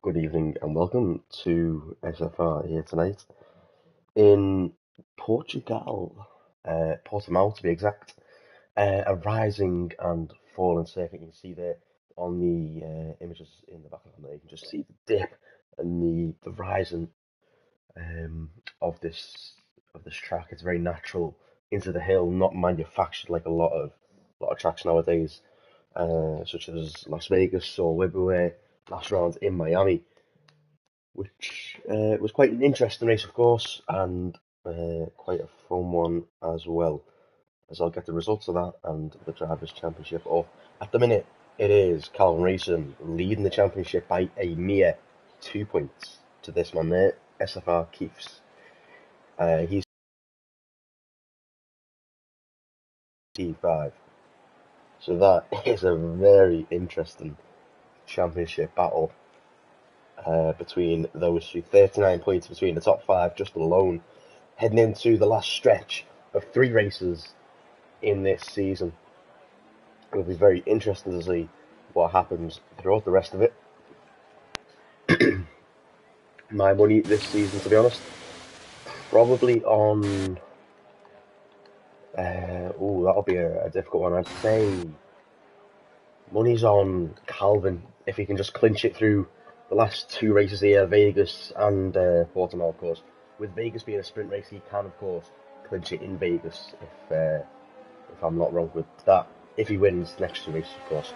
Good evening and welcome to SFR here tonight in Portugal, Portimao to be exact. A rising and falling circuit. You can see there on the images in the background there. You can just see the dip and the rising um, of this track. It's very natural into the hill, not manufactured like a lot of tracks nowadays, such as Las Vegas or Wibbleway last round in Miami, which was quite an interesting race, of course, and quite a fun one as well. As I'll get the results of that and the Drivers' Championship up. At the minute, it is Calvin Racing leading the championship by a mere 2 points to this man there, SFR Keefs. He's T5. So that is a very interesting championship battle between those two. 39 points between the top five just alone, heading into the last stretch of three races in this season. It'll be very interesting to see what happens throughout the rest of it. My money this season, to be honest, probably on. That'll be a difficult one. I'd say money's on Calvin if he can just clinch it through the last two races here, Vegas and Portimao, of course. With Vegas being a sprint race, he can, of course, clinch it in Vegas if I'm not wrong with that. If he wins the next two races, of course,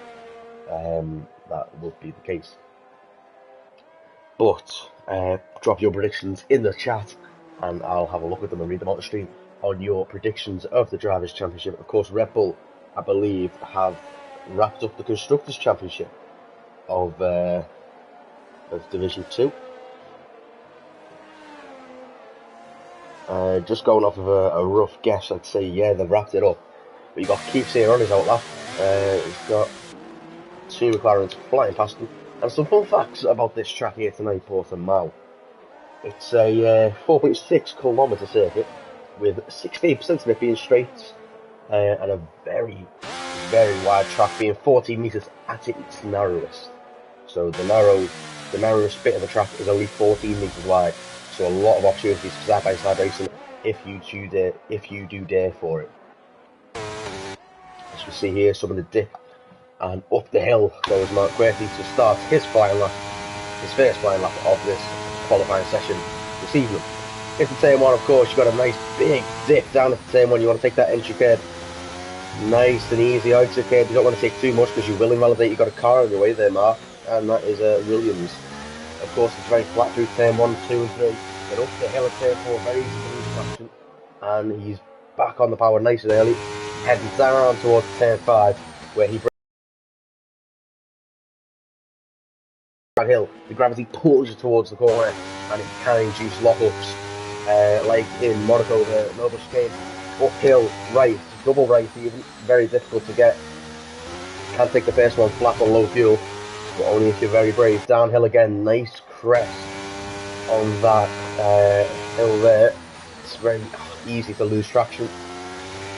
that would be the case. But drop your predictions in the chat, and I'll have a look at them and read them out the stream on your predictions of the Drivers' Championship. Of course, Red Bull, I believe, have wrapped up the Constructors' Championship of Division 2. Just going off of a rough guess, I'd say, yeah, they've wrapped it up. But you've got Keeps here on his outlap. He's got two McLarens flying past him. And some fun facts about this track here tonight, Portimao. It's a 4.6 kilometre circuit with 68% of it being straights and a very, very wide track being 14 metres at its narrowest. So the narrowest bit of the track is only 14 metres wide. So a lot of opportunities for side-by-side racing if you do dare for it. As we see here, some of the dip, and up the hill goes Marc Guerti to start his first flying lap of this qualifying session this evening. It's the turn one, of course. You've got a nice big dip down at the turn one. You want to take that entry curve nice and easy out to the curve. You don't want to take too much because you will invalidate. You've got a car on your way there, Mark, and that is Williams. Of course, it's very flat through turn 1, 2 and 3. But up the hill at turn 4, very easy to lose traction. And he's back on the power nice and early, heading down towards turn 5, where he that hill, the gravity pulls you towards the corner, and it can induce lockups, like in Monaco, the Nova Chicane. Uphill, right, double right even, very difficult to get. Can't take the first one flat on low fuel, but only if you're very brave. Downhill again, nice crest on that hill there. It's very easy to lose traction.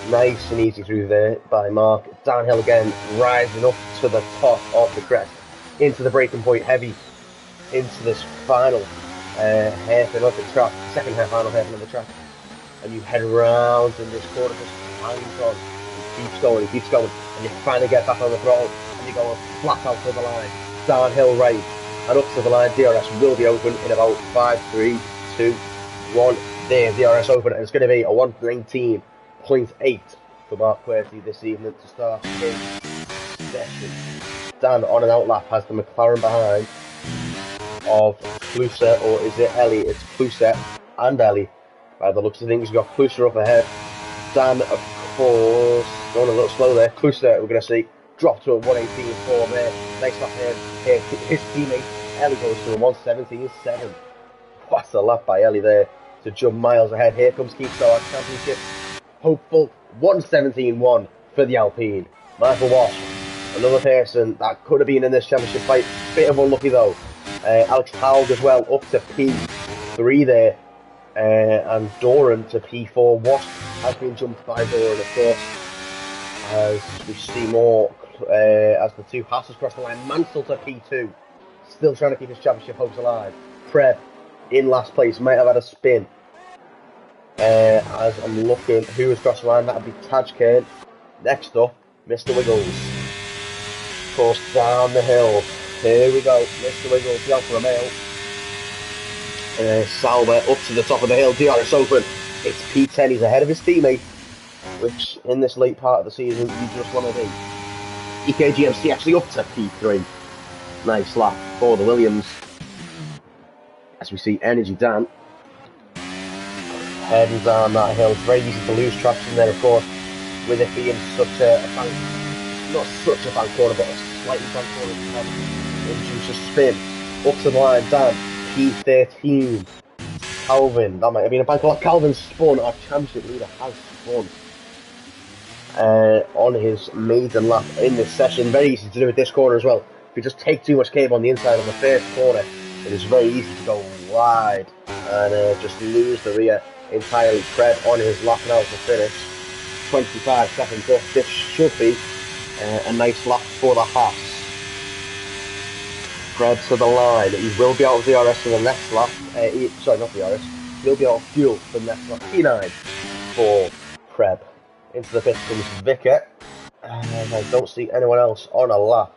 Nice and easy through there by Mark. Downhill again, rising up to the top of the crest. Into the breaking point, heavy into this final hairpin of the track, second final hairpin of the track, and you head around in this corner, just hangs on, it keeps going, and you finally get back on the throttle, and you go flat out to the line, downhill right, and up to the line. DRS will be open in about 5, 3, 2, 1, there, DRS open, and it's going to be a 119.8 for Marc Guerti this evening to start his session. Dan on an outlap has the McLaren behind of Clouseau, or is it Ellie? It's Clouseau and Ellie. By the looks of things, you've got Clouseau up ahead. Dan, of course, going a little slow there. Clouseau, we're going to see, drop to a 118.4 there. Nice lap here. His teammate, Ellie, goes to a 117.7. What a lap by Ellie there to jump miles ahead. Here comes Keepstar at championship. Hopeful 117.1 for the Alpine. Michael Walsh, another person that could have been in this championship fight. Bit of unlucky though. Alex Haug as well, up to P3 there. And Doran to P4. Watt has been jumped by Doran, of course. As we see more, as the two passes cross the line. Mansell to P2. still trying to keep his championship hopes alive. Preb in last place, might have had a spin. As I'm looking, who has crossed the line? That'd be Taj Kane. Next up, Mr. Wiggles. Of course, down the hill. Here we go, Mr. Wiggles, the Alfa Romeo. Sauber up to the top of the hill. DRS open. It's P10. He's ahead of his teammate, which in this late part of the season you just want to do. EKGMC actually up to P3. Nice lap for the Williams. As we see Energy Dan heading down that hill. It's very easy to lose traction there, of course, with it being such a bank, not such a bank corner, but a slightly bank corner. Induce a spin up to the line. Dan P13. Calvin, that might have been a bank corner. Calvin spun. Our championship leader has spun on his maiden lap in this session. Very easy to do at this corner as well. If you just take too much cable on the inside of the first corner, it is very easy to go wide and just lose the rear entirely. Preb on his lap now to finish. 25 seconds off. This should be a nice lap for the Haas. Preb to the line. He will be out of DRS for the next lap. Sorry, not DRS. He'll be out of fuel for the next lap. P9 for Preb. Into the pit comes Vicker. And I don't see anyone else on a lap.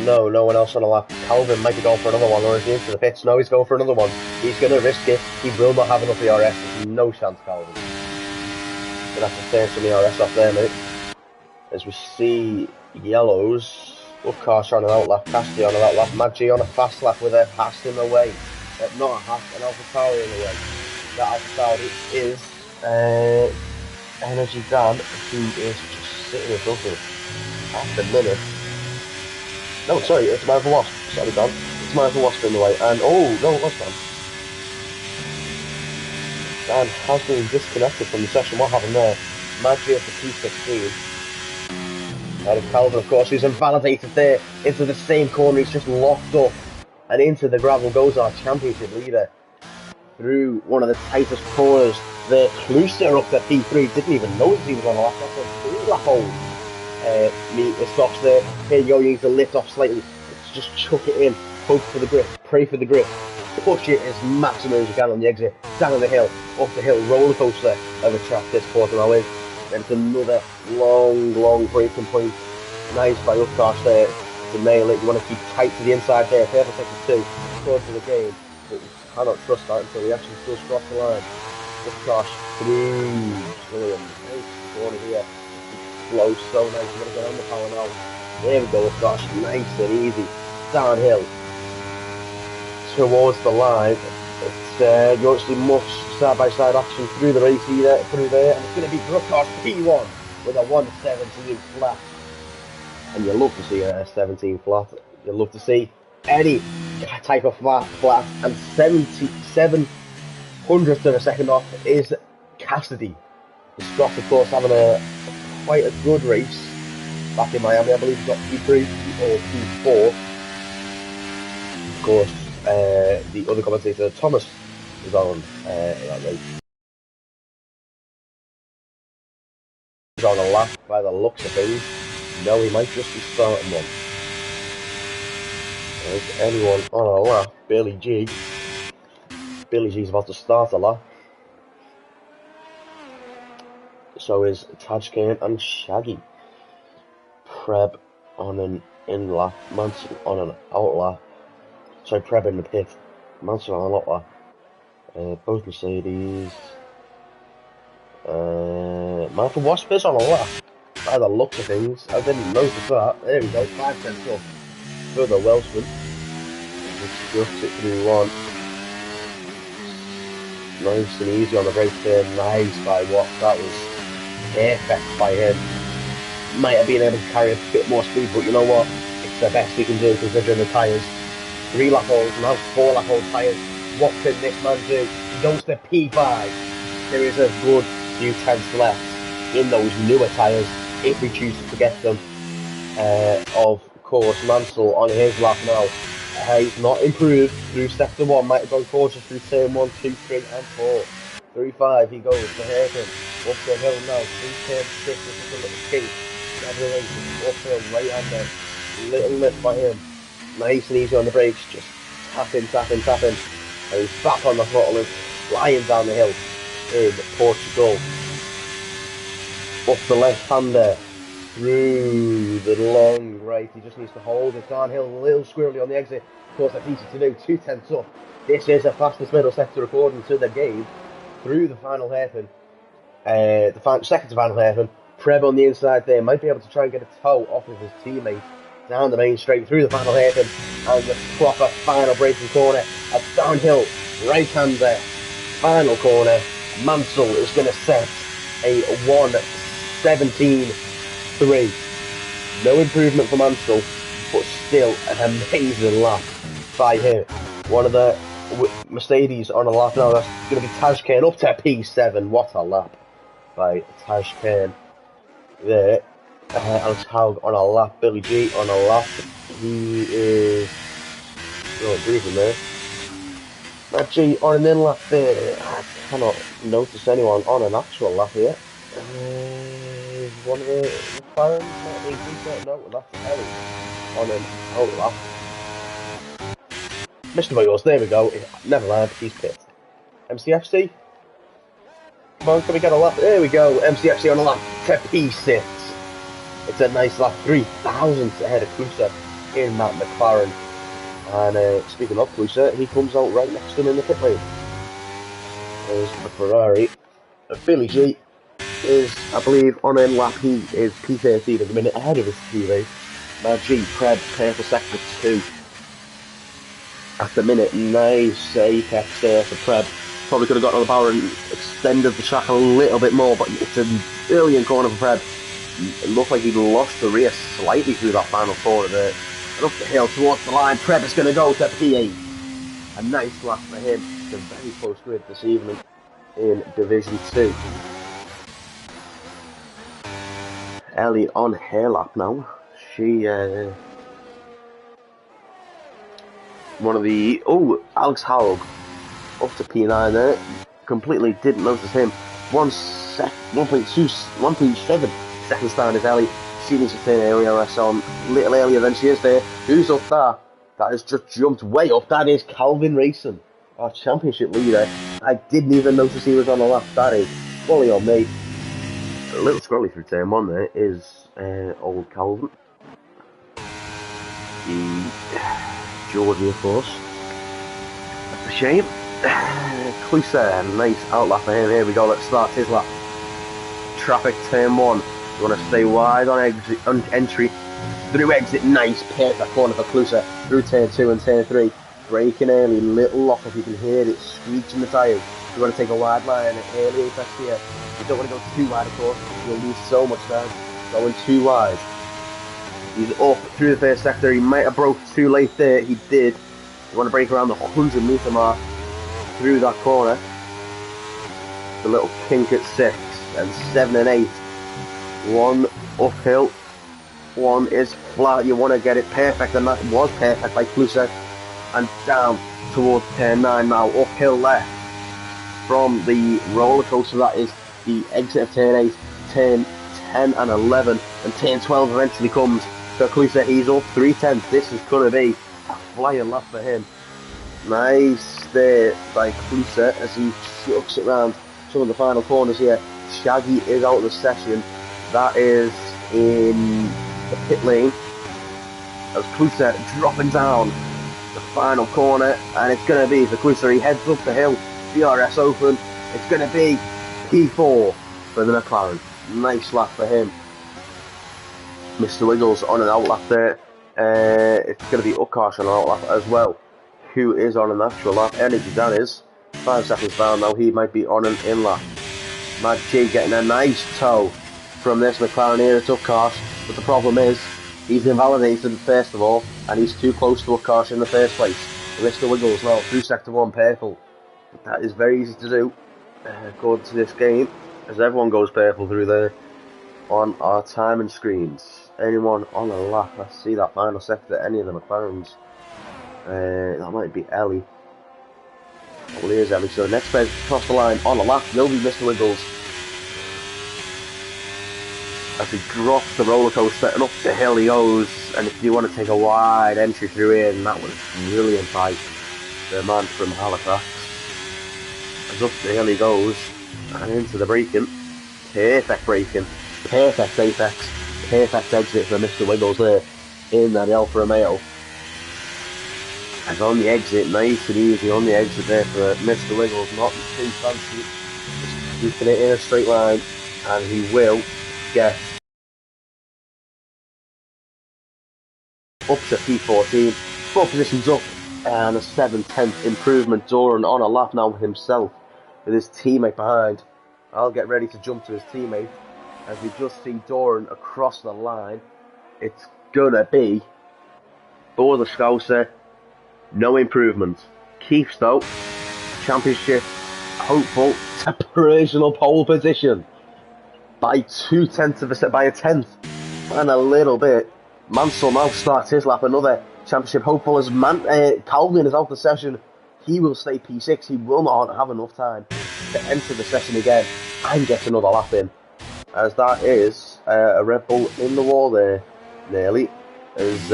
No, no one else on a lap. Calvin might be going for another one, or is he into the pits? No, he's going for another one. He's going to risk it. He will not have enough DRS. There's no chance, Calvin. Gonna have to turn some DRS off there, mate. As we see yellows. Upcars on an outlap, Cassidy on an outlap, Maggi on a fast lap with a Haas in the way. Not a Haas, an AlphaTauri in the way. That AlphaTauri is Energy Dan, who is just sitting in front of at the minute. No, sorry, it's Michael Wasp. Sorry, Dan. It's Michael Wasp in the way. And, oh, no, it was Dan. Dan has been disconnected from the session. What happened there? Maggi at the P16. Out of Calvin, of course, who's invalidated there into the same corner. He's just locked up. And into the gravel goes our championship leader. Through one of the tightest corners. The Kluster up to P3. Didn't even notice he was on a lap. That's a 3-lap hold. Meet the stops there. Here you go, you need to lift off slightly. Just chuck it in. Hope for the grip. Pray for the grip. Push it as maximum as you can on the exit. Down the hill. Up the hill. Roller coaster of a track this quarter now is. Then it's another long braking point. Nice by Upcars there to nail it. You want to keep tight to the inside there. Perfect second two. Forward to the game. But you cannot trust that until he actually does cross the line. Upcars through. Brilliant. Nice corner here. Flows so nice. You're going to get on the power now. There we go, Upcars. Nice and easy. Downhill. Towards the line. It's you actually must side-by-side action through the race either, through there, and it's going to be Upcars P1 with a 117 flat. And you love to see a 17 flat. You love to see any type of flat, and 77 hundredths of a second off is Cassidy. The Scot, of course, having quite a good race back in Miami. I believe he got P3 or P4. Of course, the other commentator, Thomas, is on that race. He's on a lap by the looks of things. No, he might just be starting one. Is anyone on a lap? Billy G. Billy G's about to start a lap. So is Taj Kane and Shaggy. Preb on an in lap, Manson on an out lap. So Preb in the pit, Manson on an out lap. Both Mercedes. Michael Wasp is on a lap. By the looks of things, I didn't notice that. There we go, 5 tenths up for the Welshman. Just it through one. Nice and easy on the break there. Nice by Wasp. That was perfect by him. Might have been able to carry a bit more speed, but you know what? It's the best he can do considering the tyres. 3 lap holds, now 4 lap hold tyres. What can this man do? He goes to P5. There is a good few tenths left in those newer tyres if he chooses to get them. Of course, Mansell on his lap now. He's not improved through sector 1. Might have gone cautious through turn 1, 2, 3 and 4. 3, 5 he goes to hairpin. Up the hill now. 3 turn 6. This is a little kink. everything, uphill, right-hander, little lift by him, nice and easy on the brakes, just tapping, and he's back on the throttle and flying down the hill in Portugal. Up the left-hander, through the long right, he just needs to hold it downhill, a little squirrely on the exit, of course that's easy to do, 2/10 up. This is the fastest middle sector according to the game, through the final hairpin, second to final hairpin. Preb on the inside there, might be able to try and get a toe off of his teammate, down the main straight, through the final hairpin, and the proper final braking corner, a downhill, right-hander, final corner, Mansell is going to set a 1:17.3. No improvement for Mansell, but still an amazing lap by him. One of the Mercedes on a lap now, that's going to be Tashkent up to P7. What a lap by Tashkent there. Alex Haug on a lap, Billy G on a lap. He is breathing there. Matt G on an in lap there. I cannot notice anyone on an actual lap here. One of the McLarens, no, that's Ellie on an out lap. Mr. Wiggles, there we go. Never mind, he's pissed. MCFC? Come on, can we get a lap? There we go. MCFC on a lap to P6. It's a nice lap, 3,000 ahead of Clouser in that McLaren. And speaking of Clouser, he comes out right next to him in the pit lane. There's the Ferrari. Billy G is, I believe, on a lap. He is P13 at the minute, ahead of his teammate. Mad G, Pred, purple sector 2. At the minute, nice apex there for Pred. Probably could have got on the power and extended the track a little bit more, but it's an brilliant corner for Pred. It looked like he lost the rear slightly through that final corner there. And up the hill towards the line, Pred is going to go to P8. A nice lap for him. It's a very close grid this evening in Division 2. Ellie on her lap now. She, one of the, Alex Haug up to P9 there. Completely didn't notice him. 1.7 seconds down is Ellie. She needs to turn ARS on a little earlier than she is there. Who's up there? That has just jumped way up. That is Calvin Racing, our championship leader. I didn't even notice he was on the lap. That is fully on me. A little scrolly through turn 1 there is old Calvin. The Geordie, of course. That's a shame. Clouser, nice outlap for him. Here we go, let's start his lap. Traffic turn 1. You want to stay wide on exit, on entry. Through exit, nice, perfect corner for Clouser. Through turn 2 and turn 3. Braking early, little lock up, you can hear it screeching the tyres. You want to take a wide line early apex here. You don't want to go too wide, of course. You'll lose so much time. Going too wide. He's up through the first sector. He might have broke too late there. He did. You want to break around the 100 metre mark through that corner. The little kink at 6 and 7 and 8. One uphill. One is flat. You want to get it perfect, and that was perfect by Clouser. And down towards turn 9 now. Uphill left from the roller coaster. That is the exit of turn 8, turn 10 and 11, and turn 12 eventually comes. So Clouser, he's up 3/10. This is going to be a flying lap for him. Nice there by Clouser as he chucks it round some of the final corners here. Shaggy is out of the session. That is in the pit lane. As Clouser dropping down the final corner, and it's going to be for Clouser. He heads up the hill, DRS open. It's going to be P4 for the McLaren. Nice lap for him. Mr. Wiggles on an outlap there. It's going to be Ukarsh on an outlap as well, who is on an actual lap. Energy Dan is 5 seconds down now. He might be on an in lap. Mad G getting a nice toe from this McLaren here at Ukarsh, but the problem is he's invalidated first of all, and he's too close to Ukarsh in the first place. Mr. Wiggles now through sector 1 purple, but that is very easy to do according to this game, as everyone goes purple through there on our timing screens. Anyone on a lap? I see that final sector, any of the McLarens. That might be Ellie. Well, here's Ellie. So the next person across the line on a lap will be Mr. Wiggles. as he drops the roller coaster and up the hill he goes. And if you want to take a wide entry through here, then that was brilliant by the man from Halifax. As up the hill he goes and into the braking. Perfect braking, perfect apex, perfect exit for Mr. Wiggles there in that Alfa Romeo. And on the exit, nice and easy on the exit there for Mr. Wiggles, not too fancy, just keeping it in a straight line, and he will get up to P14, 4 positions up, and a 7/10 improvement. Doran on a lap now himself, with his teammate behind. I'll get ready to jump to his teammate, as we just see Doran across the line. It's gonna be, for the Scouser, no improvement. Keeps though, championship hopeful to provisional pole position by 2/10 of a set, by a tenth and a little bit. Mansell now starts his lap, another championship hopeful as Calvin is out the session. He will stay P6, he will not have enough time to enter the session again and get another lap in, as that is a Red Bull in the wall there, nearly, as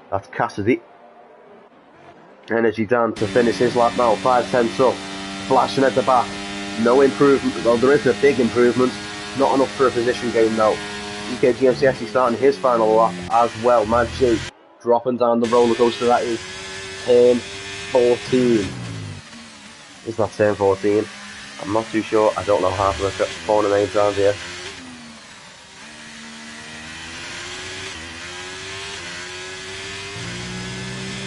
that's Cassidy. Energy Dan to finish his lap now, 5/10 up, flashing at the back, no improvement, well there is a big improvement, not enough for a position gain though. EKG MCS starting his final lap as well, Mad G dropping down the roller coaster, that is turn 14. Is that turn 14? I'm not too sure, I don't know half of the corner names around here.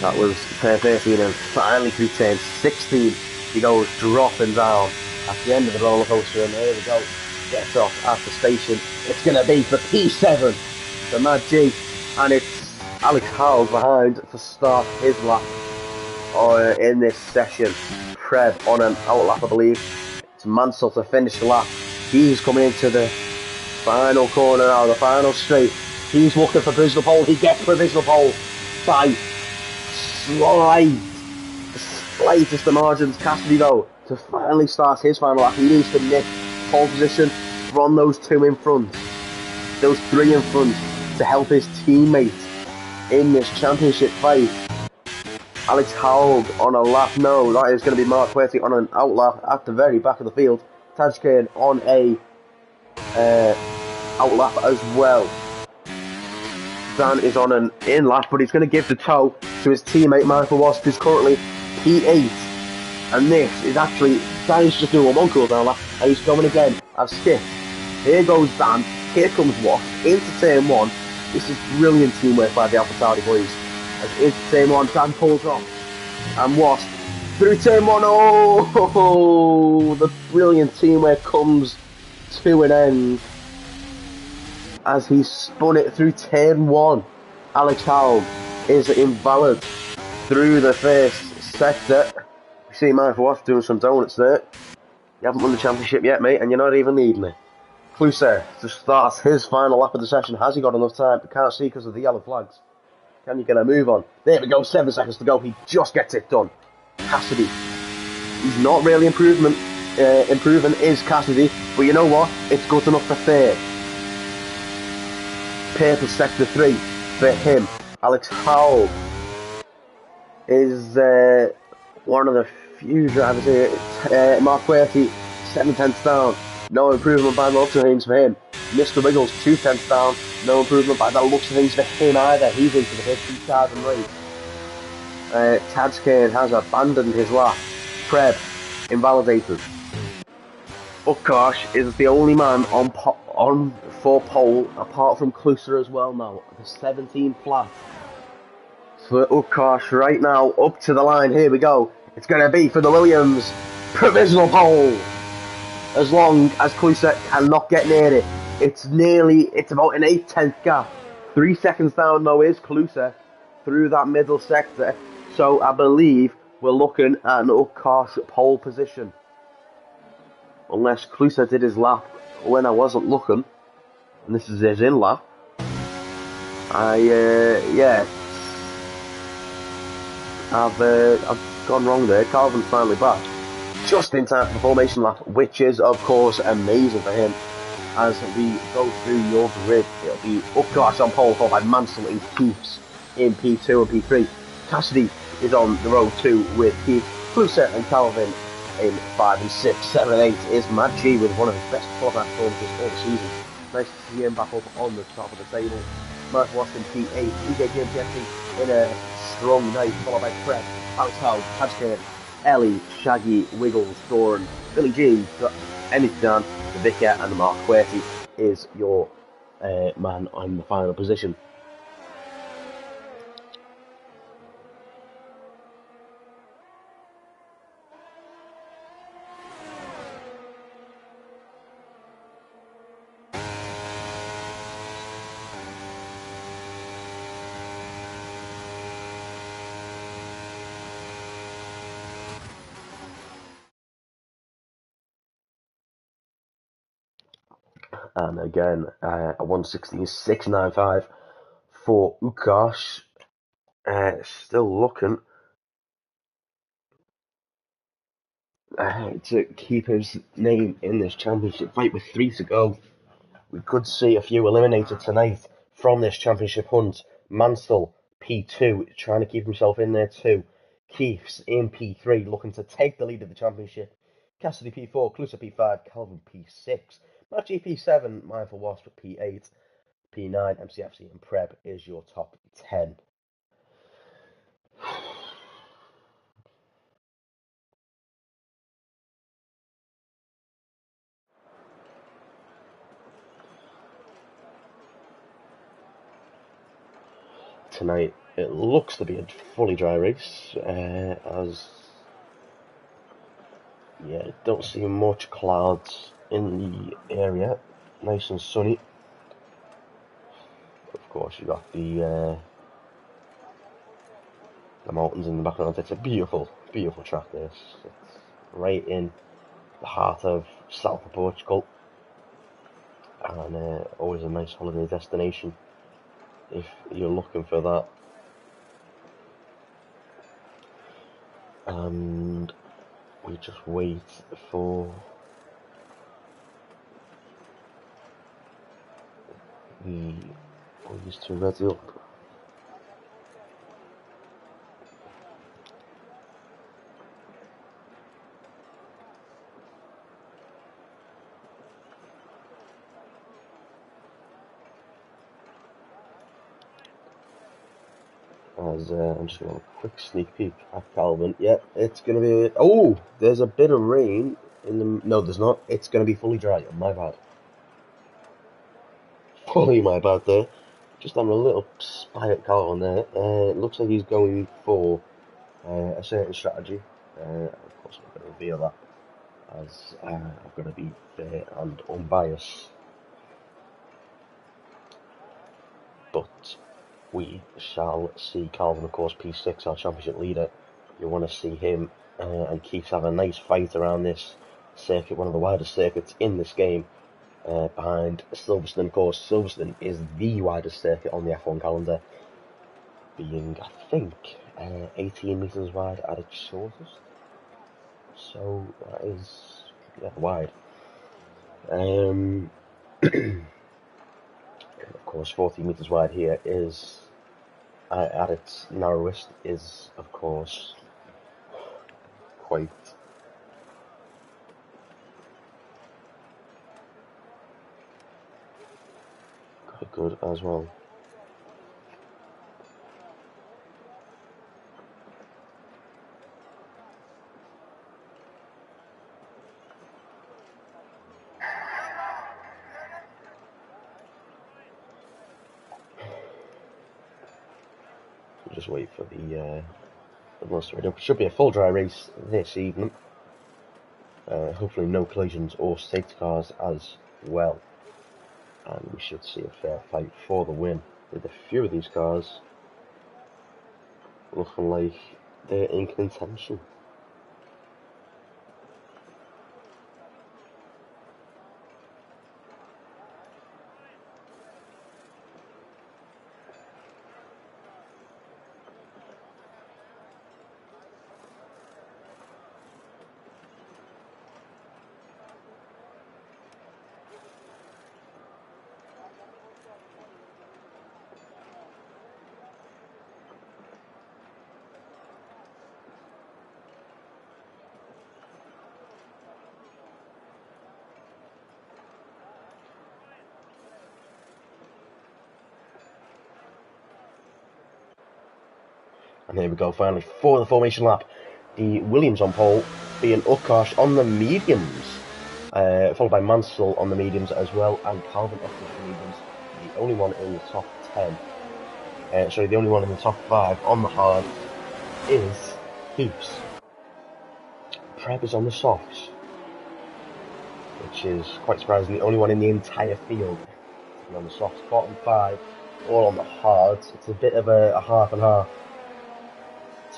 That was turn 13, and finally through turn 16 he goes dropping down at the end of the roller coaster, and there we go, gets off at the station. It's going to be for P7, the Mad G, and it's Alex Howell behind to start his lap in this session. Preb on an out lap, I believe. It's Mansell to finish the lap. He's coming into the final corner now, the final straight. He's looking for provisional pole. He gets provisional pole by slightest the margins. Cassidy though, to finally start his final lap, he needs to nick pole position from those 2 in front, those 3 in front, to help his teammate in this championship fight. Alex Howell on a lap, no, that is going to be Mark Querty on an out lap at the very back of the field. Tajkane on a out lap as well. Dan is on an in lap, but he's going to give the toe to his teammate Michael Wasp, who's currently P8. And this is actually, Dan's just doing one cooldown lap, and he's coming again. I've skipped. Here goes Dan, here comes Wasp, into turn 1. This is brilliant teamwork by the Alpha Tauri boys. As into turn 1, Dan pulls off, and Wasp through turn 1. Oh, the brilliant teamwork comes to an end as he spun it through turn 1. Alex Howell is invalid through the first sector. You see Michael Wasp doing some donuts there. You haven't won the championship yet, mate, and you're not even leading me. Clouser to start his final lap of the session. Has he got enough time? I can't see because of the yellow flags. Can you get a move on? There we go, 7 seconds to go. He just gets it done. Cassidy. He's not really improving is Cassidy, but you know what? It's good enough for third. Purple sector 3 for him. Alex Howell is one of the few drivers here. Mark Querty, 7/10 down. No improvement by the looks of things for him. Mr. Wiggles, 2/10 down. No improvement by the looks of things for him either. He's into the 50,000 race. Tajkane has abandoned his lap. Preb, invalidated. Utkarsh is the only man on for pole, apart from Clouser as well now. The 17 flat for Utkarsh right now, up to the line. Here we go. It's going to be for the Williams provisional pole. As long as Clouser cannot get near it. It's about an 8/10 gap. 3 seconds down though is Clouser through that middle sector. So I believe we're looking at an Utkarsh pole position. Unless Clouser did his lap when I wasn't looking. And this is his in lap. Yeah. I've gone wrong there. Calvin's finally back. Just in time for the formation lap, which is of course amazing for him. as we go through your grid. It'll be Upclass on pole, followed by Mansell and Keefs in P2 and P3. Cassidy is on the road 2 with Keith, Cluser and Calvin in 5 and 6. 7 and 8 is Matt G with one of his best qualifying performances all season. Nice to see him back up on the top of the table. Mark Watson P8, DJ Jeffy in a strong night, followed by Fred, Alex Howe, Hadgkirk, Ellie, Shaggy, Wiggles, Doran, Billy G, Emmett Dan, the Vicar, and the Mark Querty is your man on the final position. And again, a 116.695 for Ukash. Still looking to keep his name in this championship fight with 3 to go. We could see a few eliminated tonight from this championship hunt. Mansell, P2, trying to keep himself in there too. Keefs in P3, looking to take the lead of the championship. Cassidy P4, Cluser P5, Calvin P6. Matchy P7, Mindful Wasp P8, P9, MCFC and Preb is your top 10. Tonight it looks to be a fully dry race, as don't see much clouds in the area. Nice and sunny. Of course, you got the mountains in the background. It's a beautiful, beautiful track. This it's right in the heart of south of Portugal, and always a nice holiday destination if you're looking for that. And we just wait for the boys to ready up. As I'm just going to a quick sneak peek at Calvin. Yeah, it's going to be... Oh, there's a bit of rain in the... No, there's not. It's going to be fully dry. My bad. Fully my bad there. Just having a little spy at Calvin there. It looks like he's going for a certain strategy. Of course, I'm going to reveal that, as I've got to be fair and unbiased. But we shall see Calvin, of course, P6, our championship leader. You want to see him and Keith have a nice fight around this circuit, one of the widest circuits in this game, behind Silverstone. Of course, Silverstone is the widest circuit on the F1 calendar, being, I think, 18 metres wide at its shortest. So that is wide. Of course, 40 metres wide here is, at its narrowest, is of course quite good as well. We'll just wait for the most of it. It should be a full dry race this evening. Hopefully no collisions or safety cars as well. And we should see a fair fight for the win, with a few of these cars looking like they're in contention. And here we go, finally, for the formation lap. The Williams on pole, being Utkarsh on the mediums, followed by Mansell on the mediums as well, and Calvin off the mediums, the only one in the top 10. Sorry, the only one in the top 5 on the hards is Hoofs. Preb is on the softs, which is quite surprising, the only one in the entire field on the softs. 4 and 5, all on the hards. It's a bit of a half and half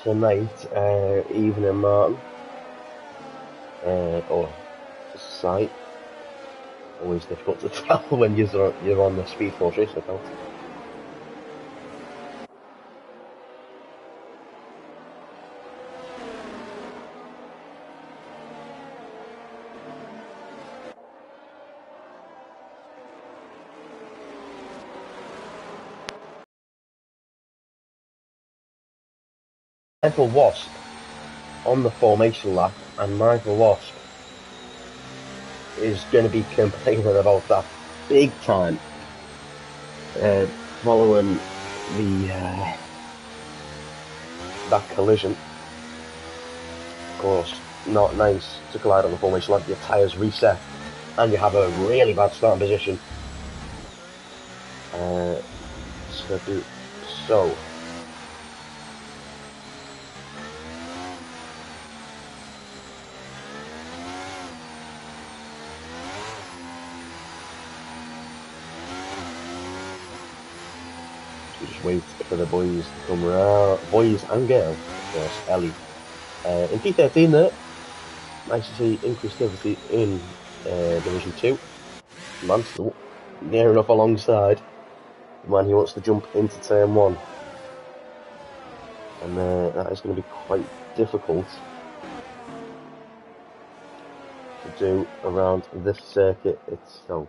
tonight, evening Martin, or sight. Always difficult to tell when you're on the Speed Force Racing account. Michael Wasp on the formation lap, and Michael Wasp is going to be complaining about that big time following the that collision. Of course, not nice to collide on the formation lap. Your tyres reset and you have a really bad starting position. So just wait for the boys to come around, boys and girls, of course, Ellie. In P13 there, nice to see increased activity in Division 2. Mansell near enough alongside the man who wants to jump into Turn 1. And that is going to be quite difficult to do around this circuit itself.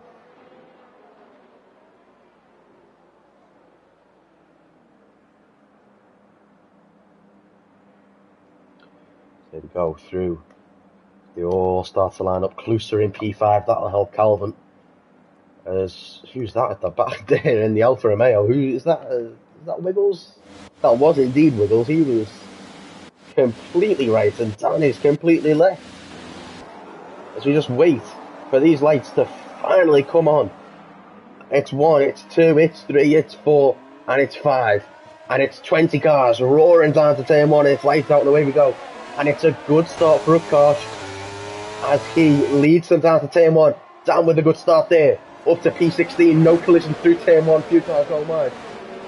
There we go, through. They all start to line up. Closer in P5, that'll help Calvin. Who's that at the back there in the Alfa Romeo? Who is that? Is that Wiggles? That was indeed Wiggles. He was completely right and Dan is completely left. As we just wait for these lights to finally come on. It's 1, it's 2, it's 3, it's 4, and it's 5. And it's 20 cars roaring down to Turn 1. It's lights out and away we go. And it's a good start for Utkarsh as he leads them down to Turn 1. Dan with a good start there. Up to P16, no collision through Turn 1. Few cars don't mind.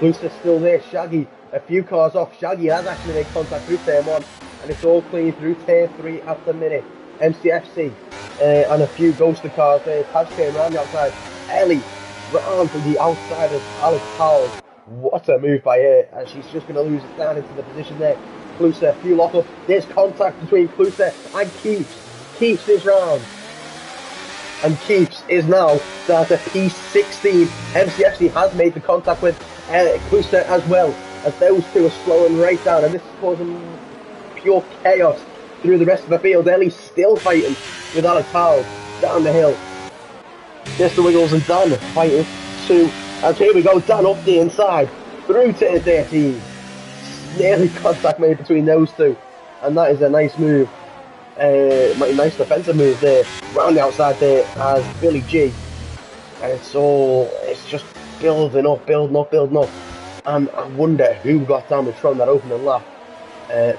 Lucy's still there. Shaggy, a few cars off. Shaggy has actually made contact through Turn 1. And it's all clean through Turn 3 at the minute. MCFC and a few ghoster cars there. Taz came around the outside. Ellie round to the outside of Alex Powell. What a move by her. And she's just going to lose it down into the position there. Kluser, a few lock up. There's contact between Kluser and Keeps. Keeps this round. And Keeps is now down to P16. MCFC has made the contact with Kluser as well. As those two are slowing right down. And this is causing pure chaos through the rest of the field. Ellie's still fighting with Alex Howell down the hill. Mr. Wiggles and Dan fighting too. And here we go. Dan up the inside. Through to 13. Nearly contact made between those two, and that is a nice move, nice defensive move there, round the outside there as Billy G, and it's just building up, and I wonder who got damaged from that opening lap,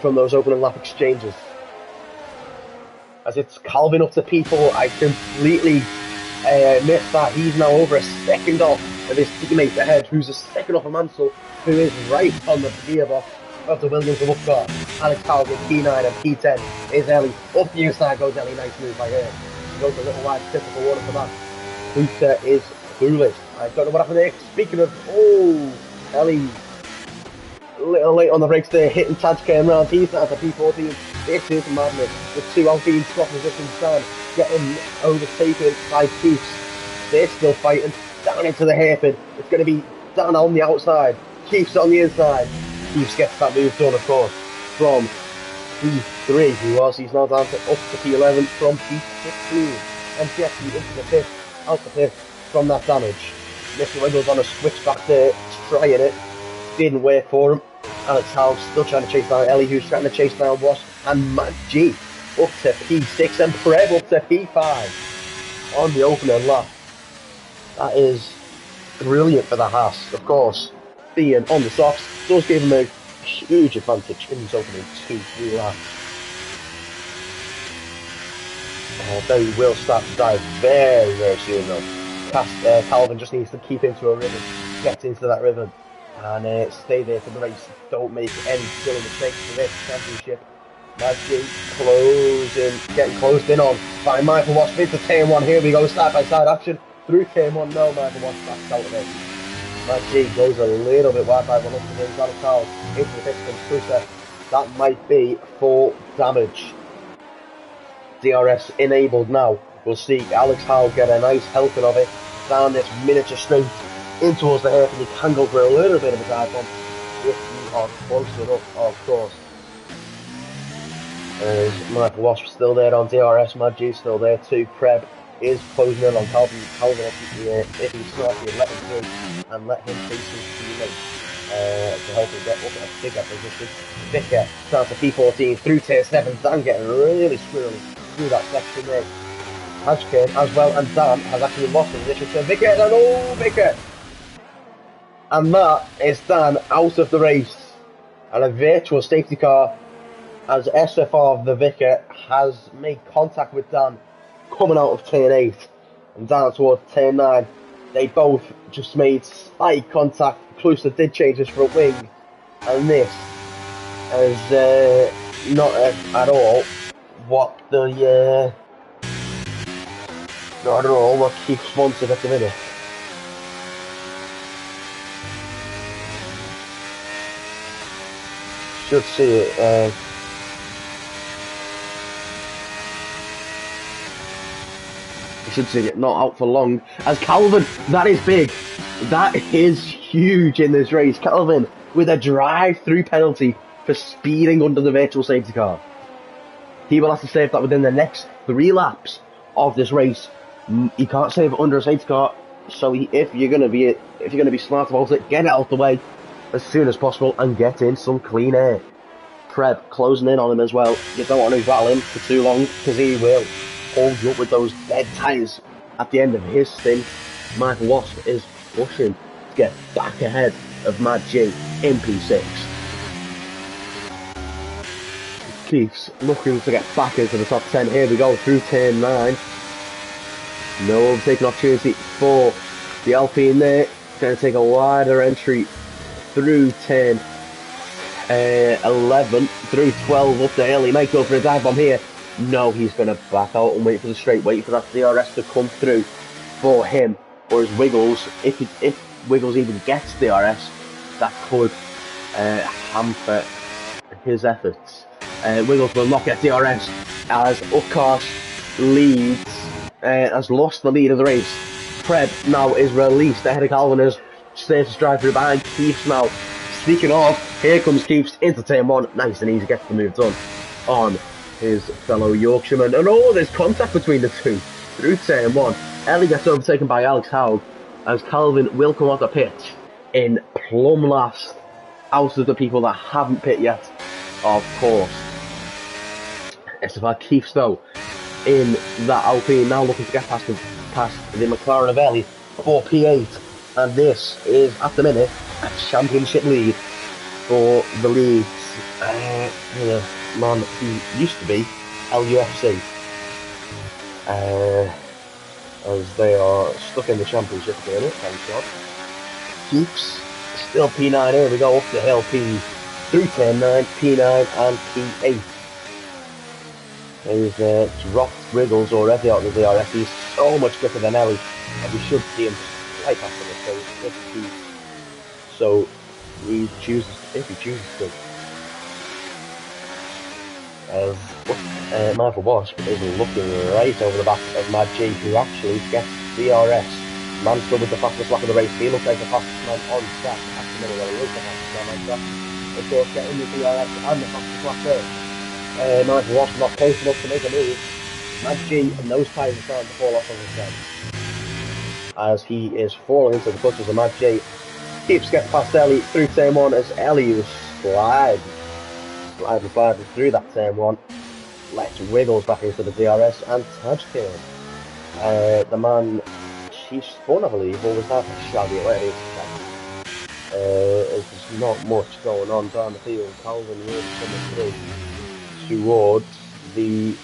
from those opening lap exchanges, as it's Calvin up to P4. I completely missed that. He's now over a second off of his teammate ahead, who's a second off of Mansell, who is right on the gearbox of the Williams of Utkarsh. Alex Howell in P9 and P10 is Ellie. Up the inside goes Ellie, nice move by her. She goes a little wide, typical water for that. Kluser is clueless. I don't know what happened there. Speaking of, Ellie, a little late on the brakes there, hitting Taj came round. He's down to P14. This is madness. The two Alpine swap positions down, getting overtaken by Keeps. They're still fighting down into the hairpin. It's going to be Dan on the outside. Keeps on the inside. Keeps gets that move done, of course, from P3, he's now down to up to P11 from P16. MCFC into the 5th, out the 5th from that damage. Mr. Wiggles on a switch back there, trying it, didn't work for him. Alex Howell still trying to chase down Ellie, who's trying to chase down Wasp, and Matt G up to P6 and Preb up to P5 on the opening lap. That is brilliant for the Haas, of course. Being on the softs does give him a huge advantage in his opening 2-3 laps. They will start to drive very, very soon though. Calvin just needs to keep into a rhythm, get into that rhythm, and stay there for the race. Don't make any silly mistakes for this championship. Mad G getting closed in on by Michael Wasp into turn 1. Here we go, side by side action through turn 1. No, Michael Wasp backs out of it. Mad G goes a little bit wide by 1 up to the Alex Howell into the distance cruiser. That might be full damage. DRS enabled now. We'll see Alex Howell get a nice helping of it down this miniature straight in towards the hairpin. You can go for a little bit of a dive bomb if you are close enough, of course. Michael Wasp still there on DRS, Mad G still there too. Preb is closing in on Calvin. If he's smart, you let him through and let him chase his teammate to help him get up a bigger position. Vicker starts a P14 through tier 7. Dan getting really squirrely through that section there. Hajkin as well, and Dan has actually lost the position to Vicker, and oh, Vicker! And that is Dan out of the race. And a virtual safety car as SFR of the Vicker has made contact with Dan coming out of turn 8 and down towards turn 9. They both just made slight contact. Cluster did change his front wing, and this is not at all what the not at all what Keith's wanted at the minute. Should see it. You should see it not out for long. As Calvin, that is big. That is huge in this race. Calvin with a drive-through penalty for speeding under the virtual safety car. He will have to save that within the next 3 laps of this race. He can't save it under a safety car. So if you're gonna be smart about it, get it out the way as soon as possible and get in some clean air. Preb closing in on him as well. You don't want to battle him for too long because he will hold you up with those dead tyres at the end of his stint. Michael Wasp is pushing to get back ahead of Mad G in P6. Keith's looking to get back into the top 10. Here we go through turn 9. No overtaking opportunity for the Alpine there. Going to take a wider entry through turn 11, through 12 up the hill. He might go for a dive bomb here. No, he's going to back out and wait for the straight, wait for that DRS to come through for him. Or his Wiggles, if Wiggles even gets DRS, that could hamper his efforts. Wiggles will not get DRS as Utkarsh has lost the lead of the race. Preb now is released ahead of Calvin as stays to drive through behind Keiths now. Sneaking off, here comes Keiths into turn 1. Nice and easy, gets the move done on his fellow Yorkshireman. And oh, there's contact between the two through turn 1. Ellie gets overtaken by Alex Howell as Calvin will come off the pitch in plumb last out of the people that haven't pit yet, of course. SFR Keiths though in that Alpine now looking to get past the McLaren of Ellie for P8, and this is at the minute a championship lead for the Leeds man who used to be LUFC. As they are stuck in the championship at the minute, thank God. Keeps still P9. Here we go up the hill, P through turn 9, P9 and P8. He's dropped Wiggles already out of the DRS. He's so much quicker than Ellie, and we should see him right past him. So he chooses, if he chooses to. As Michael Wasp is looking right over the back of Mad G, who actually gets DRS. Man still with the fastest lap of the race. He looks like the fastest man on track at the minute. Well, he looks the fastest man on track. Of course, getting the DRS and the fastest lap there. Michael Wasp not close enough to make a move. Mad G and those tyres are starting to fall off on his head. As he is falling into the clutches of Mad G. Keeps getting past Ellie through turn 1 as Ellie was sliding through that turn one. Lets Wiggles back into the DRS and Tajkin. The man, Chief's Fun, I believe, or was that Shaggy? Whatever it is. There's not much going on down the field. Calvin really coming through towards the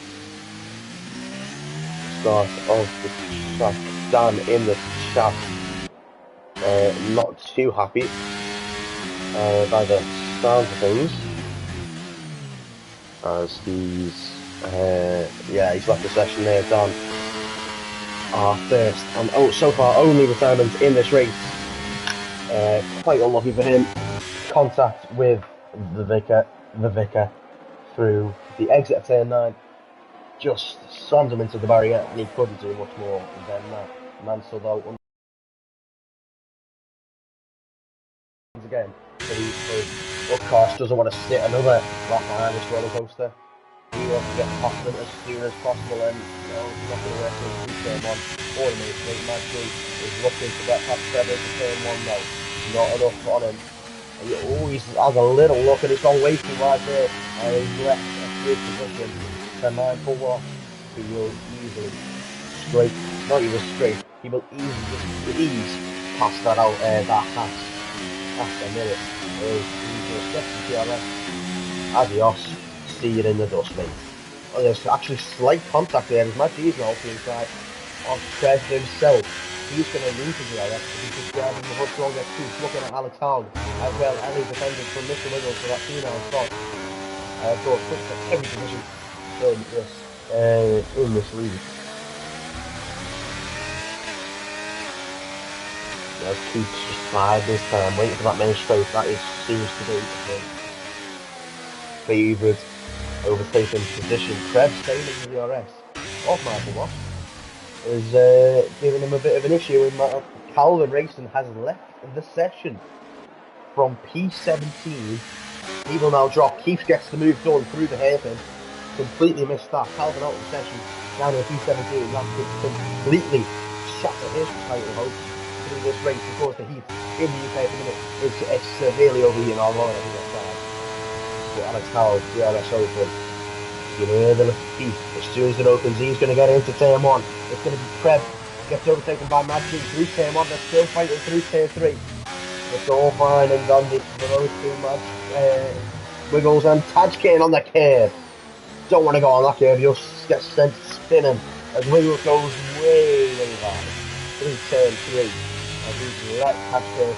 start of the track. Dan in the chat, not too happy by the sound of things, as he's left the session there. Dan, our first and so far only retirement in this race. Quite unlucky for him. Contact with the vicar through the exit of turn 9. Just slammed him into the barrier, and he couldn't do much more than that. Mansell, though, once again, but of course doesn't want to sit another lap behind this roller coaster. He wants to get past them as soon as possible, and it's not going to work in turn 1 or the minute. Maggie is looking to get past Trevor to turn 1 now. Not enough on him. And he always has a little look, and it's gone way too wide there, and he's left a good position. So mindful what he will easily he will ease past that out, that pass. That's a minute. He's just DRS. Adios. See you in the dust, mate. Oh, there's actually slight contact there. As much as now to the inside of Trev himself. He's going to lose the DRS if he keeps driving the hook long gets loose. Looking at Alex Hogg as well. Ellie defended from Mr. Wiggles for that 2-9 spot. So quick for every position in this league. Let's keep just 5 this time, waiting for that main straight. That seems to be the favoured overtaking position. Trev staying in the DRS of Michael Ross is giving him a bit of an issue in that Calvin Racing has left the session from P17. He will now drop. Keith gets the move done through the hairpin. Completely missed that. Calvin out of the session down in P17. That could completely shatter his title hopes through this race. Of course, the heat in the UK at the minute is severely overheating all over the side. But Alex Howell, DRS open. You can hear the heat. As soon as it opens, he's going to get into turn 1. It's going to be Trev. Gets overtaken by Magic through turn 1. They're still fighting through turn 3. It's all fine and dandy for those two Wiggles and Tajkin on the curve. Don't want to go on that curve, you'll get sent spinning as Wiggles goes way hard through turn 3. And he's let Tajkin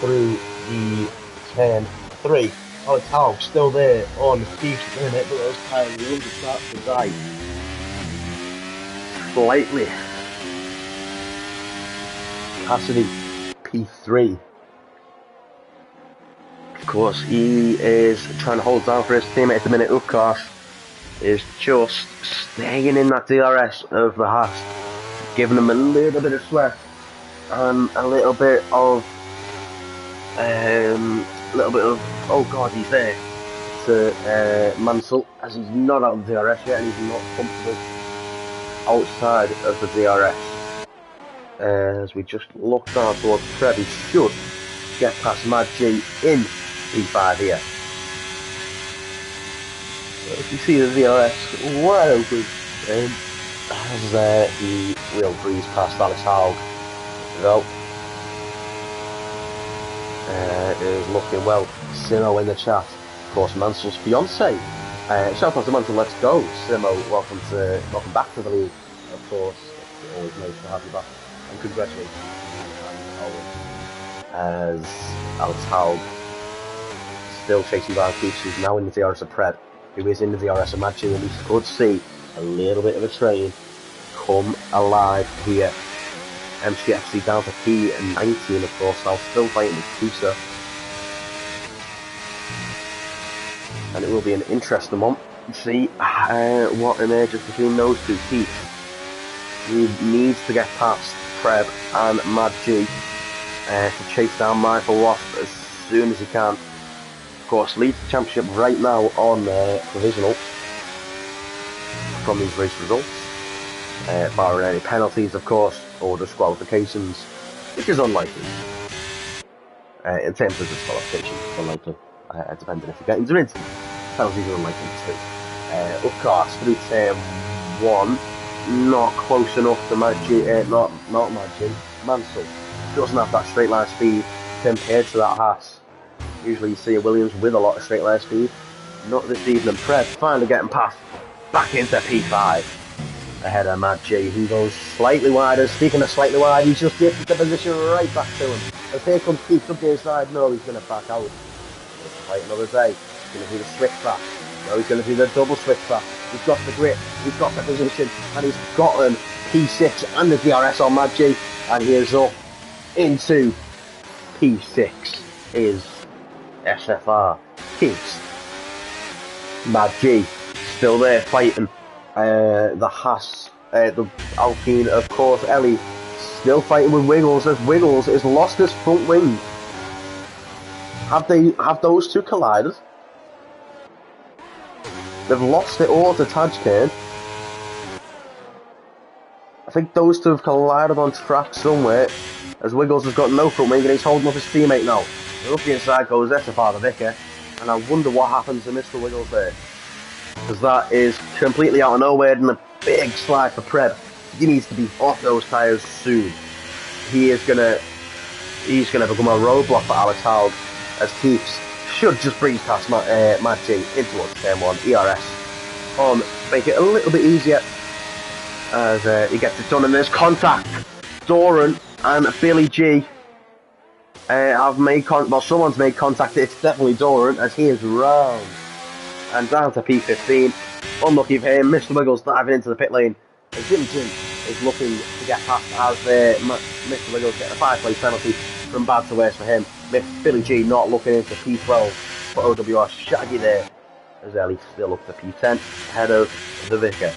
through the turn 3. Alex Hogg still there on the speed limit, but those tires will start to die slightly. Cassidy P3. Of course, he is trying to hold down for his teammate at the minute. Of course, is just staying in that DRS of the Haas, giving him a little bit of sweat and a little bit of oh god, he's there to Mansell, as he's not out of the DRS yet and he's not comfortable outside of the DRS. As we just look down towards Trev, he should get past Mad G in P5 here. So if you see the DRS wide open, as he will breeze past Alex Hogg, though. Is looking well. Simo in the chat. Of course, Mansell's fiance. Shout out to Mansell, let's go. Simo, welcome back to the league. Of course, it's always nice to have you back. And congratulations. As Alex Hogg still chasing down Keith, who's now in the DRS of Pred, who is in the DRS of Maggi, and we could see a little bit of a train come alive here. MCFC down to P19, of course, now still fighting with Kusa. And it will be an interesting one to see what emerges between those two. Keith, he needs to get past Preb and Mad G to chase down Michael Wasp as soon as he can. Of course, leads the championship right now on provisional from these race results. Barring any penalties, of course, or disqualifications, which is unlikely. in terms of disqualification, unlikely, depending if you're getting into instant penalties, are unlikely too. Of course, through turn 1, not close enough to Mansell doesn't have that straight line speed compared to that Haas. Usually you see a Williams with a lot of straight line speed. Not this evening. Pred finally getting past back into P5 ahead of Matt G, who goes slightly wider. Speaking of slightly wide, he's just gifted the position right back to him. As here comes Keith up the inside. No, he's going to back out. Let's fight another day. He's going to do the switch back. No, he's going to do the double switch back. He's got the grip, he's got the position, and he's gotten P6 and the DRS on Matt G, and he is up into P6 is SFR. Keeps Matt G still there fighting the Haas, the Alpine, of course. Ellie still fighting with Wiggles, as Wiggles has lost his front wing. Have those two collided? They've lost it all to Tajkan. I think those two have collided on track somewhere, as Wiggles has got no front wing and he's holding up his teammate now. And up the inside goes SFR the Vicar, and I wonder what happens to Mr. Wiggles there, because that is completely out of nowhere and a big slide for Pred. He needs to be off those tyres soon. He's gonna become a roadblock for Alex Howell, as Keeps should just breeze past Matt G in towards turn 1. ERS make it a little bit easier as he gets it done, and there's contact. Doran and Billy G have made someone's made contact. It's definitely Doran, as he is round and down to P15. Unlucky for him. Mr. Wiggles diving into the pit lane as Billy G is looking to get past, as Mr. Wiggles getting a 5-place penalty from bad to worse for him. Billy G not looking into P12 for OWR. Shaggy there, as Ellie still up to P10 ahead of the Vicar.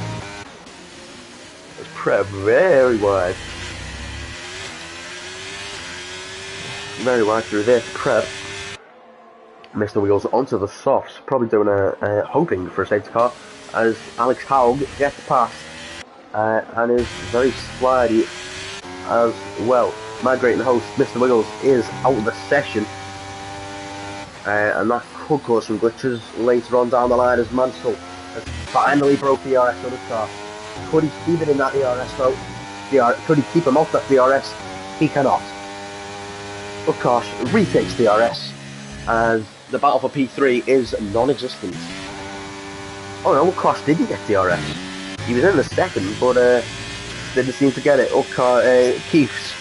It's Pred very wide. Very wide through this. Pred. Mr. Wiggles onto the softs, probably doing hoping for a safety car, as Alex Howell gets past and is very slidey as well. Migrating host Mr. Wiggles is out of the session, and that could cause some glitches later on down the line, as Mansell has finally broke the ERS on his car. Could he keep it in that ERS though? Could he keep him off that DRS? He cannot. Of course, retakes DRS, as the battle for P3 is non-existent. Oh no, Cross didn't get DRS. He was in the second, but didn't seem to get it. Keith's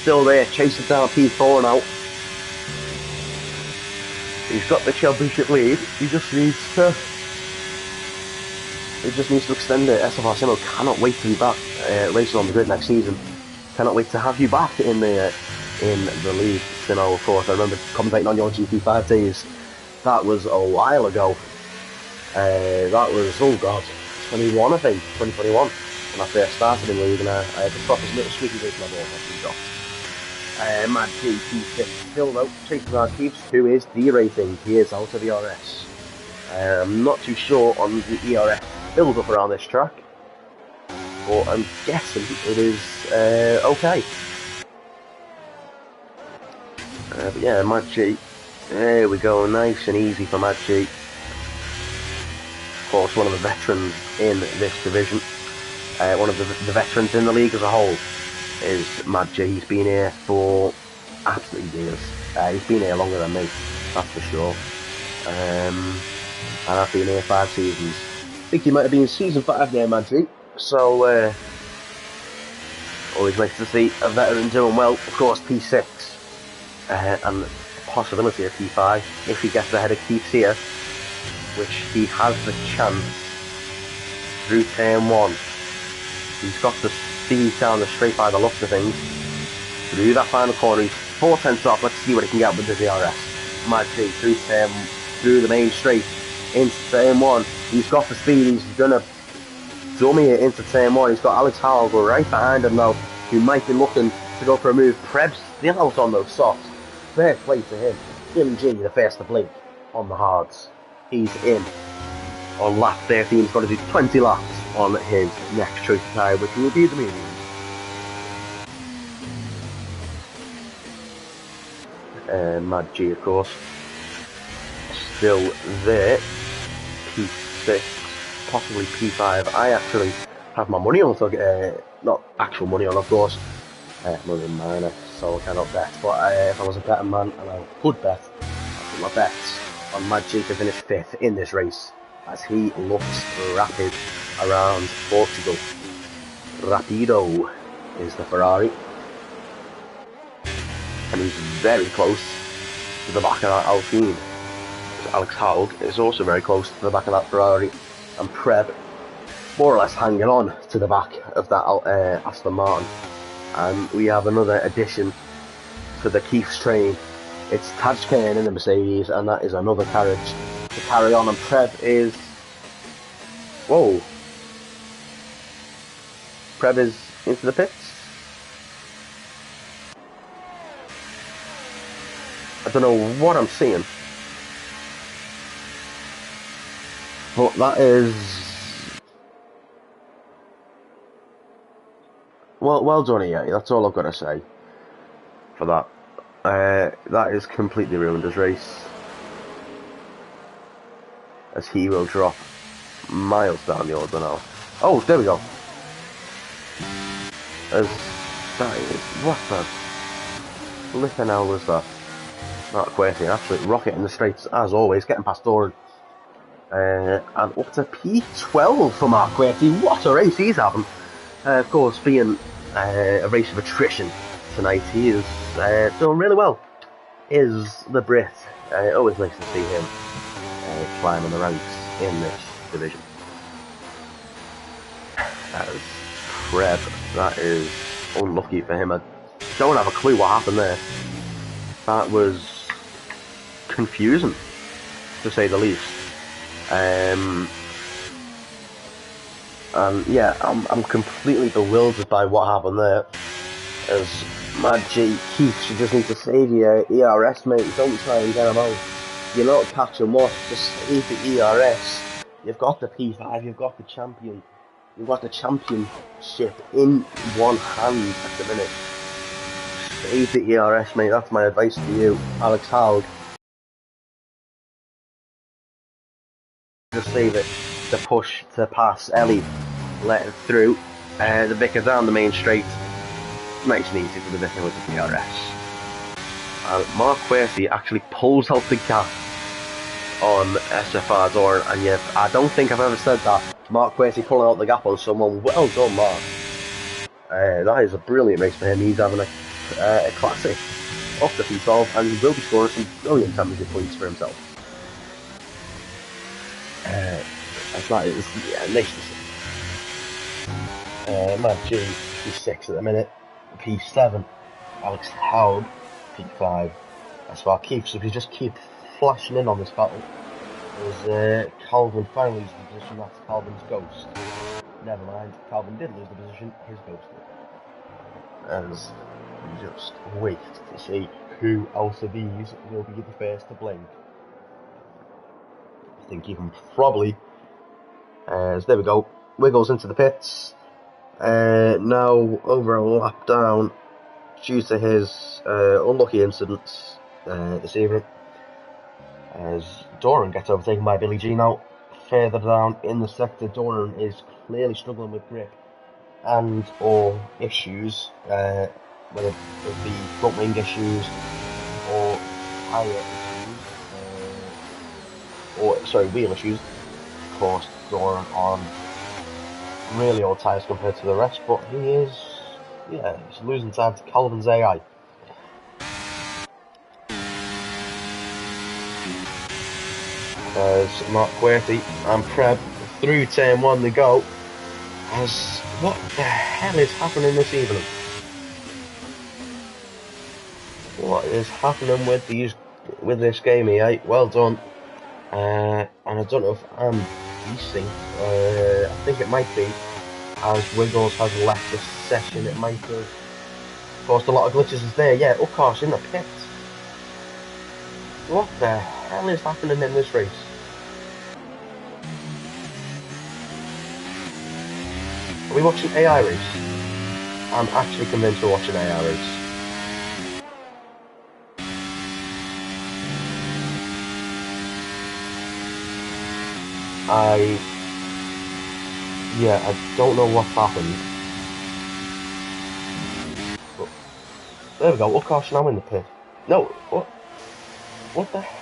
still there, chasing down P4 now. He's got the championship lead. He just needs to extend it. SFR Simo cannot wait to be back racing on the grid next season. Cannot wait to have you back in the league. Simo, of course, I remember commentating on your GP5 days. That was a while ago. That was, oh god, 21 I think, 2021, when I first started in the league, and I had the properest little squeaky race level off got. Mad G, P6 still though, chasing our Keeps, who is derating. He is out of the ERS. I'm not too sure on the ERS build up around this track, but I'm guessing it is okay. But yeah, Mad G, there we go, nice and easy for Mad G. Of course, one of the veterans in this division, one of the veterans in the league as a whole, is Mad G. He's been here for absolutely years. He's been here longer than me, that's for sure. And I've been here 5 seasons. I think he might have been season 5 there, Mad G. So, always nice to see a veteran doing well. Of course, P6, and the possibility of P5 if he gets ahead of Keith here, which he has the chance through turn 1. He's got the speed down the straight by the looks of things. Through that final corner, he's 4 tenths off. Let's see what he can get with the DRS. Mad G through the main straight into turn 1. He's got the speed. He's gonna dummy it into turn 1. He's got Alex Howell right behind him now, who might be looking to go for a move. Preb's still out on those softs. Fair play to him. Billy G, the first to blink on the hards. He's in on lap 13. He's got to do 20 laps on his next choice tyre, which will be the medium. Mad G, of course, still there. P6, possibly P5. I actually have my money on, not actual money on, of course. Money in minor, so I cannot bet. But if I was a betting man and I could bet, I'd put my bets on Mad G to finish 5th in this race, as he looks rapid around Portugal. Rapido is the Ferrari, and he's very close to the back of that Alpine. Alex Haug is also very close to the back of that Ferrari, and Preb more or less hanging on to the back of that Aston Martin. And we have another addition to the Keith's train. It's Taj Kane in the Mercedes, and that is another carriage to carry on. And Preb is... Whoa. Preb is into the pits. I don't know what I'm seeing. But that is... Well done, EA. That's all I've got to say for that. That is completely ruined his race, as he will drop miles down the order now. Oh, there we go. As that is, what the flipping hell was that? Not quite an absolute rocket in the straights as always, getting past Doran. And up to P12 for Mark Quirty. What a race he's having. Of course, being a race of attrition tonight, he is doing really well. Is the Brit. Always nice to see him climbing the ranks in this division. That is Preb. That is unlucky for him. I don't have a clue what happened there. That was confusing, to say the least. And yeah, I'm completely bewildered by what happened there. As Mad G, Keith, you just need to save your ERS, mate. Don't try and get him out. You're not catching what, just save the ERS. You've got the P5, you've got the champion. You've got the championship in one hand at the minute. Save the ERS, mate. That's my advice to you, Alex Haug. Just save it. The push to pass Ellie, let it through. The Vicar down the main straight. Nice and easy for the Vicar with the DRS. And Mark Quirty actually pulls out the gap on SFR Doran, and yet I don't think I've ever said that. Mark Quirty pulling out the gap on someone. Well done, Mark. That is a brilliant race for him. He's having a classic off the P12, and he will be scoring some brilliant championship points for himself. That's that is, yeah, nice to see. Mad G, P6 at the minute. P7, Alex Haug, P5. That's why Keith, so if you just keep flashing in on this battle, as Calvin finally loses the position, that's Calvin's ghost. Never mind, Calvin did lose the position, his ghost did. As we just wait to see who else of these will be the first to blink. I think even probably, as there we go, Wiggles into the pits. Now over a lap down due to his unlucky incidents this evening, as Doran gets overtaken by Billy G. Now further down in the sector, Doran is clearly struggling with grip and or issues, whether it be front wing issues or tyre issues, wheel issues. Of course, Doran on really old tyres compared to the rest, but he is, yeah, he's losing time to Calvin's AI. As Mark Quirty and Preb through turn 1 they go. As what the hell is happening this evening? What is happening with this game, EA? Well done. And I don't know if I'm beasting. I think it might be, as Wiggles has left this session. It might have caused a lot of glitches. Is there? Yeah, Ukar's in the pit. What the hell is happening in this race? Are we watching AI race? I'm actually convinced we're watching AI race. Yeah, I don't know what's happened. But there we go. Of course, now I'm in the pit. No, what? What the hell?